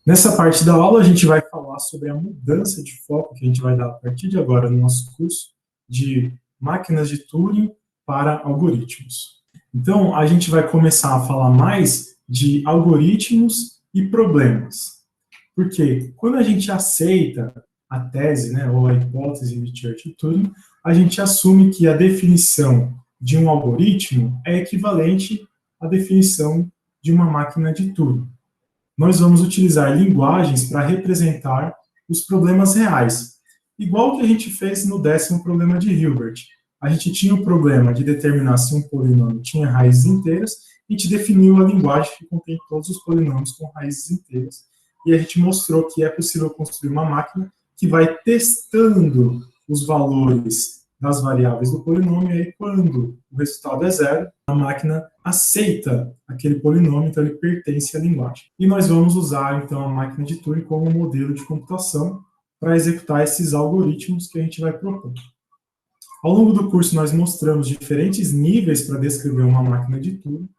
Nessa parte da aula, a gente vai falar sobre a mudança de foco que a gente vai dar a partir de agora no nosso curso de máquinas de Turing para algoritmos. Então, a gente vai começar a falar mais de algoritmos e problemas. Porque quando a gente aceita a tese, né, ou a hipótese de Church-Turing, a gente assume que a definição de um algoritmo é equivalente à definição de uma máquina de Turing. Nós vamos utilizar linguagens para representar os problemas reais, igual que a gente fez no 10º problema de Hilbert. A gente tinha o problema de determinar se um polinômio tinha raízes inteiras, a gente definiu a linguagem que contém todos os polinômios com raízes inteiras, e a gente mostrou que é possível construir uma máquina que vai testando os valores das variáveis do polinômio, e aí quando o resultado é zero, a máquina aceita aquele polinômio, então ele pertence à linguagem. E nós vamos usar, então, a máquina de Turing como modelo de computação para executar esses algoritmos que a gente vai propor. Ao longo do curso, nós mostramos diferentes níveis para descrever uma máquina de Turing.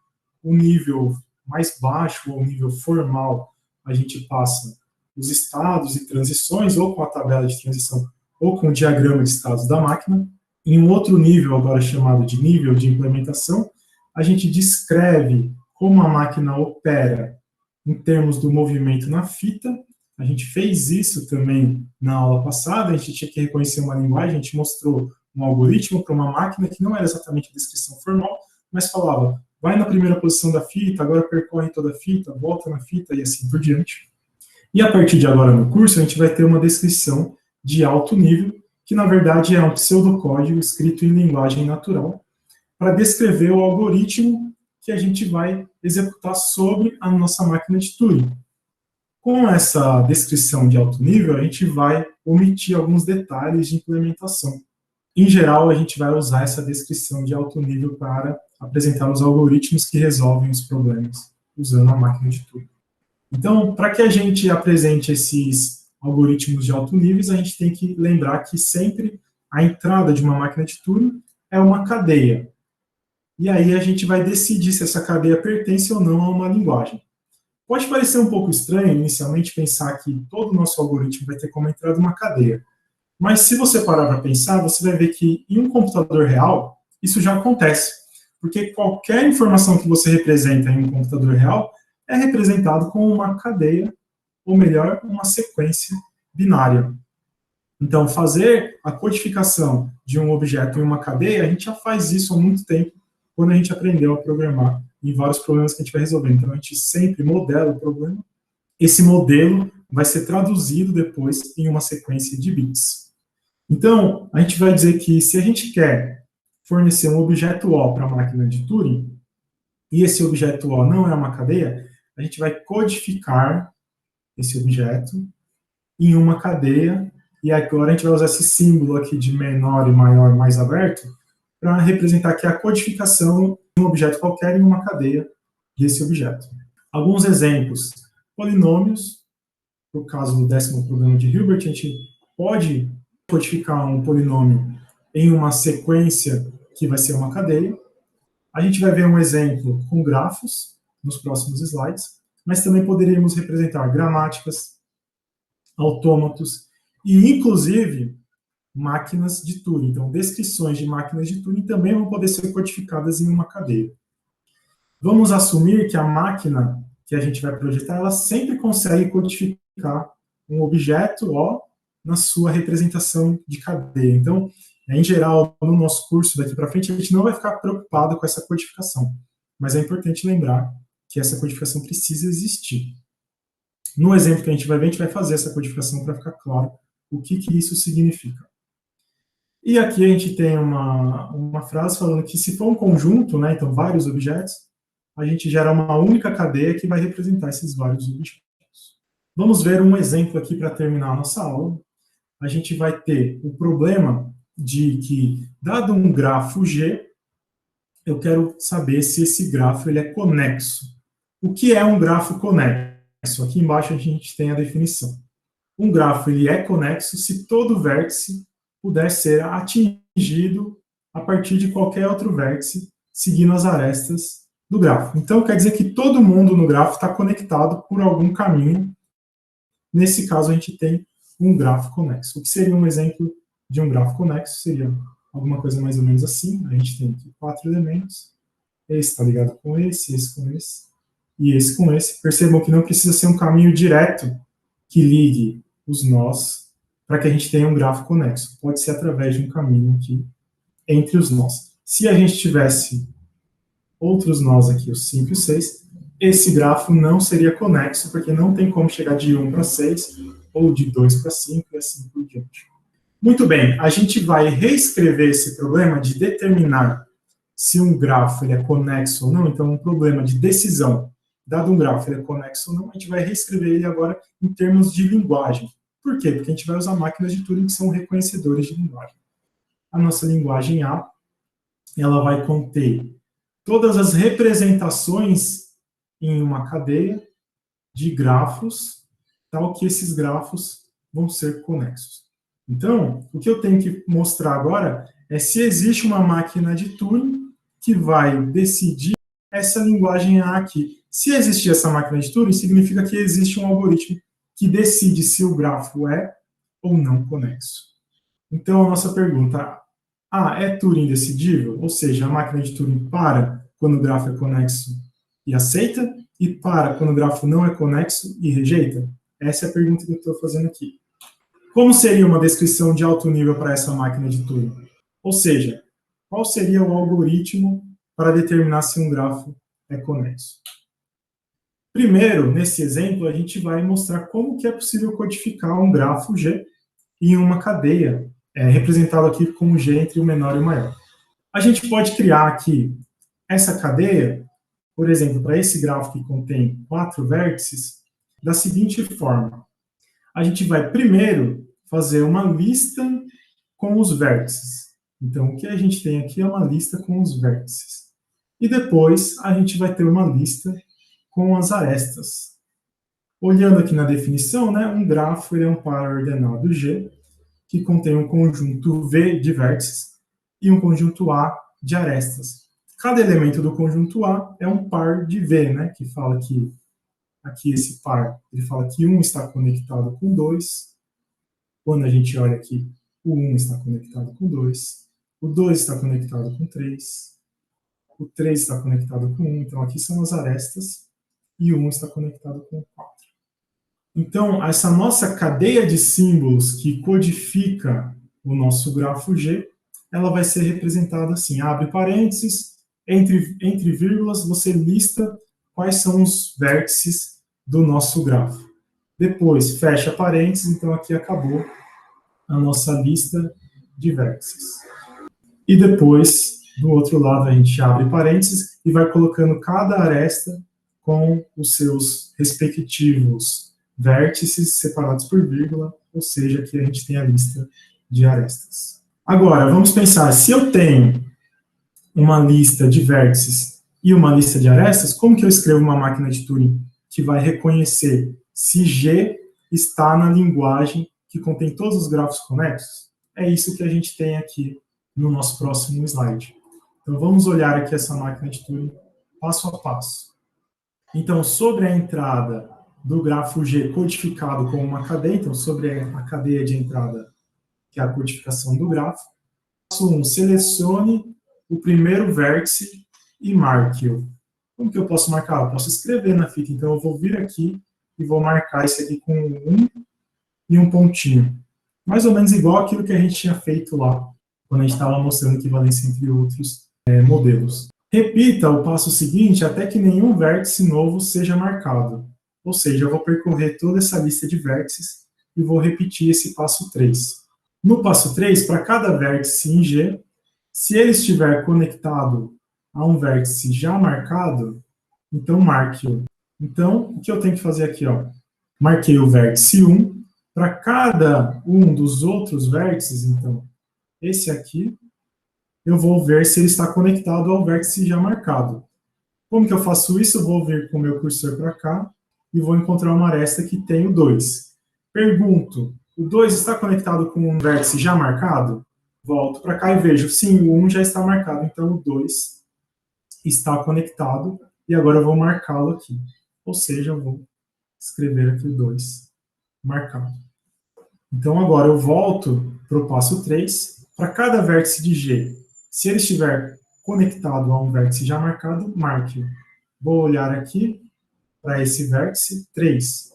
O nível mais baixo, ou o nível formal, a gente passa os estados e transições, ou com a tabela de transição, ou com o diagrama de estados da máquina. Em um outro nível, agora chamado de nível de implementação, a gente descreve como a máquina opera em termos do movimento na fita. A gente fez isso também na aula passada, a gente tinha que reconhecer uma linguagem, a gente mostrou um algoritmo para uma máquina que não era exatamente a descrição formal, mas falava, vai na primeira posição da fita, agora percorre toda a fita, volta na fita e assim por diante. E a partir de agora no curso, a gente vai ter uma descrição de alto nível, que na verdade é um pseudocódigo escrito em linguagem natural, para descrever o algoritmo que a gente vai executar sobre a nossa máquina de Turing. Com essa descrição de alto nível, a gente vai omitir alguns detalhes de implementação. Em geral, a gente vai usar essa descrição de alto nível para apresentar os algoritmos que resolvem os problemas usando a máquina de Turing. Então, para que a gente apresente esses algoritmos de alto nível, a gente tem que lembrar que sempre a entrada de uma máquina de Turing é uma cadeia. E aí a gente vai decidir se essa cadeia pertence ou não a uma linguagem. Pode parecer um pouco estranho, inicialmente, pensar que todo o nosso algoritmo vai ter como entrada uma cadeia. Mas se você parar para pensar, você vai ver que em um computador real, isso já acontece. Porque qualquer informação que você representa em um computador real é representado com uma cadeia, ou melhor, uma sequência binária. Então, fazer a codificação de um objeto em uma cadeia, a gente já faz isso há muito tempo, quando a gente aprendeu a programar em vários problemas que a gente vai resolver. Então, a gente sempre modela o problema. Esse modelo vai ser traduzido depois em uma sequência de bits. Então, a gente vai dizer que se a gente quer fornecer um objeto O para a máquina de Turing, e esse objeto O não é uma cadeia, a gente vai codificar esse objeto em uma cadeia, e agora a gente vai usar esse símbolo aqui de menor e maior mais aberto, para representar que a codificação de um objeto qualquer em uma cadeia desse objeto. Alguns exemplos. Polinômios, no caso do 10º problema de Hilbert, a gente pode codificar um polinômio em uma sequência que vai ser uma cadeia. A gente vai ver um exemplo com grafos nos próximos slides, mas também poderíamos representar gramáticas, autômatos e, inclusive, máquinas de Turing. Então, descrições de máquinas de Turing também vão poder ser codificadas em uma cadeia. Vamos assumir que a máquina que a gente vai projetar, ela sempre consegue codificar um objeto O na sua representação de cadeia. Então, em geral, no nosso curso daqui para frente, a gente não vai ficar preocupado com essa codificação, mas é importante lembrar que essa codificação precisa existir. No exemplo que a gente vai ver, a gente vai fazer essa codificação para ficar claro o que isso significa. E aqui a gente tem uma frase falando que se for um conjunto, né, então vários objetos, a gente gera uma única cadeia que vai representar esses vários objetos. Vamos ver um exemplo aqui para terminar a nossa aula. A gente vai ter o problema de que, dado um grafo G, eu quero saber se esse grafo ele é conexo. O que é um grafo conexo? Aqui embaixo a gente tem a definição. Um grafo ele é conexo se todo vértice puder ser atingido a partir de qualquer outro vértice, seguindo as arestas do grafo. Então, quer dizer que todo mundo no grafo está conectado por algum caminho Nesse caso, a gente tem um grafo conexo. O que seria um exemplo de um grafo conexo? Seria alguma coisa mais ou menos assim. A gente tem aqui 4 elementos. Esse está ligado com esse com esse, e esse com esse. Percebam que não precisa ser um caminho direto que ligue os nós para que a gente tenha um grafo conexo. Pode ser através de um caminho aqui entre os nós. Se a gente tivesse outros nós aqui, os 5 e o 6, esse grafo não seria conexo, porque não tem como chegar de 1 para 6, ou de 2 para 5, e assim por diante. Muito bem, a gente vai reescrever esse problema de determinar se um grafo ele é conexo ou não, então um problema de decisão, dado um grafo ele é conexo ou não, a gente vai reescrever ele agora em termos de linguagem. Por quê? Porque a gente vai usar máquinas de Turing que são reconhecedores de linguagem. A nossa linguagem A, ela vai conter todas as representações em uma cadeia de grafos, tal que esses grafos vão ser conexos. Então, o que eu tenho que mostrar agora é se existe uma máquina de Turing que vai decidir essa linguagem A aqui. Se existir essa máquina de Turing, significa que existe um algoritmo que decide se o grafo é ou não conexo. Então, a nossa pergunta, é Turing decidível? Ou seja, a máquina de Turing para quando o grafo é conexo e aceita, e para quando o grafo não é conexo e rejeita? Essa é a pergunta que eu estou fazendo aqui. Como seria uma descrição de alto nível para essa máquina de Turing? Ou seja, qual seria o algoritmo para determinar se um grafo é conexo? Primeiro, nesse exemplo, a gente vai mostrar como que é possível codificar um grafo G em uma cadeia, representado aqui com o G entre o menor e o maior. A gente pode criar aqui essa cadeia, por exemplo, para esse grafo que contém 4 vértices, da seguinte forma. A gente vai primeiro fazer uma lista com os vértices. Então, o que a gente tem aqui é uma lista com os vértices. E depois, a gente vai ter uma lista com as arestas. Olhando aqui na definição, né, um grafo é um par ordenado G, que contém um conjunto V de vértices e um conjunto A de arestas. Cada elemento do conjunto A é um par de V, né, que fala que aqui esse par, ele fala que 1 está conectado com 2. Quando a gente olha aqui, o 1 está conectado com 2, o 2 está conectado com 3, o 3 está conectado com 1, então aqui são as arestas, e o 1 está conectado com 4. Então, essa nossa cadeia de símbolos que codifica o nosso grafo G, ela vai ser representada assim, abre parênteses, entre vírgulas, você lista quais são os vértices do nosso grafo. Depois, fecha parênteses, então aqui acabou a nossa lista de vértices. E depois, do outro lado, a gente abre parênteses e vai colocando cada aresta com os seus respectivos vértices separados por vírgula, ou seja, aqui a gente tem a lista de arestas. Agora, vamos pensar, se eu tenho uma lista de vértices e uma lista de arestas, como que eu escrevo uma máquina de Turing que vai reconhecer se G está na linguagem que contém todos os grafos conexos? É isso que a gente tem aqui no nosso próximo slide. Então, vamos olhar aqui essa máquina de Turing passo a passo. Então, sobre a entrada do grafo G codificado como uma cadeia, então, sobre a cadeia de entrada, que é a codificação do grafo, passo 1, selecione o primeiro vértice e marque-o. Como que eu posso marcar? Eu posso escrever na fita, então eu vou vir aqui e vou marcar esse aqui com 1 e um pontinho. Mais ou menos igual aquilo que a gente tinha feito lá, quando a gente estava mostrando equivalência entre outros modelos. Repita o passo seguinte até que nenhum vértice novo seja marcado. Ou seja, eu vou percorrer toda essa lista de vértices e vou repetir esse passo 3. No passo 3, para cada vértice em G, se ele estiver conectado a um vértice já marcado, então marque-o. Então, o que eu tenho que fazer aqui? Marquei o vértice 1. Para cada um dos outros vértices, então, esse aqui, eu vou ver se ele está conectado ao vértice já marcado. Como que eu faço isso? Eu vou vir com o meu cursor para cá e vou encontrar uma aresta que tem o 2. Pergunto, o 2 está conectado com um vértice já marcado? Volto para cá e vejo, sim, o 1 já está marcado, então o 2 está conectado e agora eu vou marcá-lo aqui. Ou seja, eu vou escrever aqui o 2. marcado. Então, agora eu volto para o passo 3. Para cada vértice de G, se ele estiver conectado a um vértice já marcado, marque. Vou olhar aqui para esse vértice 3.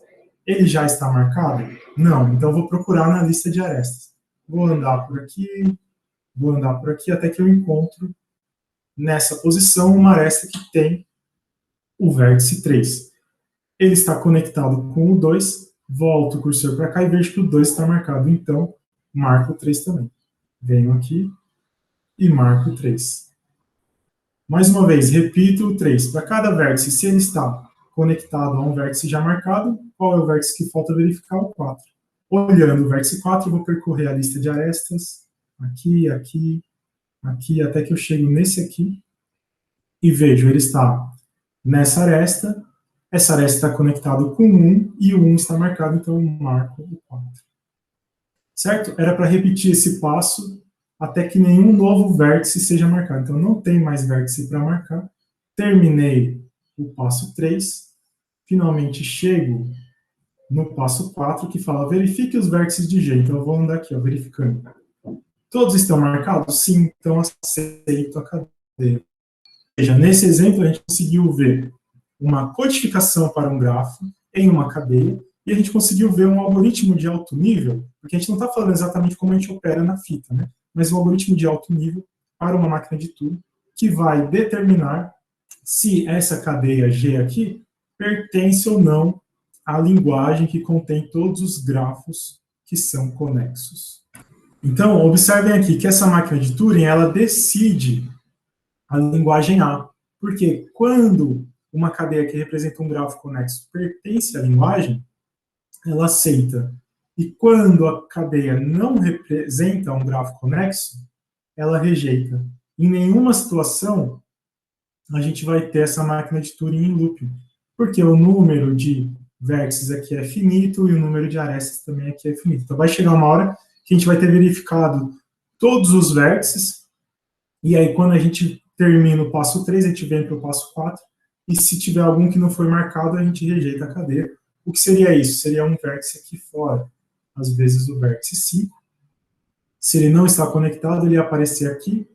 Ele já está marcado? Não. Então, eu vou procurar na lista de arestas. Vou andar por aqui até que eu encontro nessa posição uma aresta que tem o vértice 3. Ele está conectado com o 2, volto o cursor para cá e vejo que o 2 está marcado. Então, marco o 3 também. Venho aqui e marco o 3. Mais uma vez, repito o 3. Para cada vértice, se ele está conectado a um vértice já marcado, qual é o vértice que falta verificar? O 4. Olhando o vértice 4, eu vou percorrer a lista de arestas, aqui, aqui, aqui, até que eu chego nesse aqui, e vejo, ele está nessa aresta, essa aresta está conectada com 1, e o 1 está marcado, então eu marco o 4. Certo? Era para repetir esse passo até que nenhum novo vértice seja marcado. Então, não tem mais vértice para marcar. Terminei o passo 3, finalmente chego no passo 4, que fala verifique os vértices de G. Então, eu vou andar aqui, ó, verificando. Todos estão marcados? Sim, então aceito a cadeia. Ou seja, nesse exemplo, a gente conseguiu ver uma codificação para um grafo em uma cadeia, e a gente conseguiu ver um algoritmo de alto nível, porque a gente não está falando exatamente como a gente opera na fita, né? Mas um algoritmo de alto nível para uma máquina de Turing, que vai determinar se essa cadeia G aqui pertence ou não à linguagem que contém todos os grafos que são conexos. Então, observem aqui que essa máquina de Turing, ela decide a linguagem A, porque quando uma cadeia que representa um grafo conexo pertence à linguagem, ela aceita. E quando a cadeia não representa um grafo conexo, ela rejeita. Em nenhuma situação a gente vai ter essa máquina de Turing em looping, porque o número de vértices aqui é finito e o número de arestas também aqui é finito. Então vai chegar uma hora que a gente vai ter verificado todos os vértices, e aí quando a gente termina o passo 3, a gente vem para o passo 4, e se tiver algum que não foi marcado, a gente rejeita a cadeia. O que seria isso? Seria um vértice aqui fora, às vezes o vértice 5. Se ele não está conectado, ele ia aparecer aqui,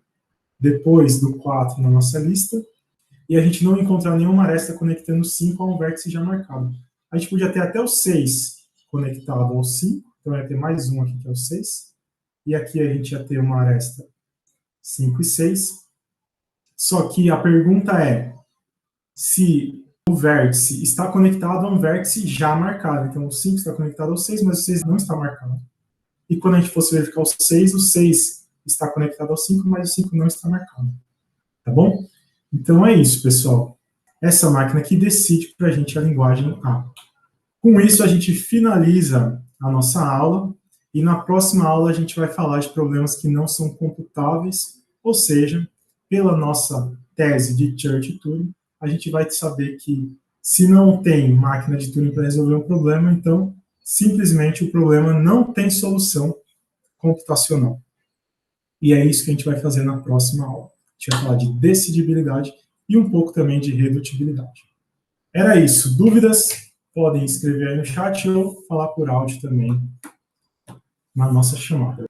depois do 4 na nossa lista, e a gente não encontrar nenhuma aresta conectando 5 a um vértice já marcado. A gente podia ter até o 6 conectado ao 5, então ia ter mais um aqui que é o 6, e aqui a gente ia ter uma aresta 5 e 6, só que a pergunta é se o vértice está conectado a um vértice já marcado. Então, o 5 está conectado ao 6, mas o 6 não está marcado. E quando a gente fosse verificar o 6 está conectado ao 5, mas o 5 não está marcado. Tá bom? Então, é isso, pessoal. Essa máquina que decide para a gente a linguagem A. Com isso, a gente finaliza a nossa aula, e na próxima aula a gente vai falar de problemas que não são computáveis, ou seja, pela nossa tese de Church-Turing, a gente vai saber que se não tem máquina de Turing para resolver um problema, então simplesmente o problema não tem solução computacional. E é isso que a gente vai fazer na próxima aula. A gente vai falar de decidibilidade e um pouco também de redutibilidade. Era isso. Dúvidas? Podem escrever aí no chat ou falar por áudio também na nossa chamada.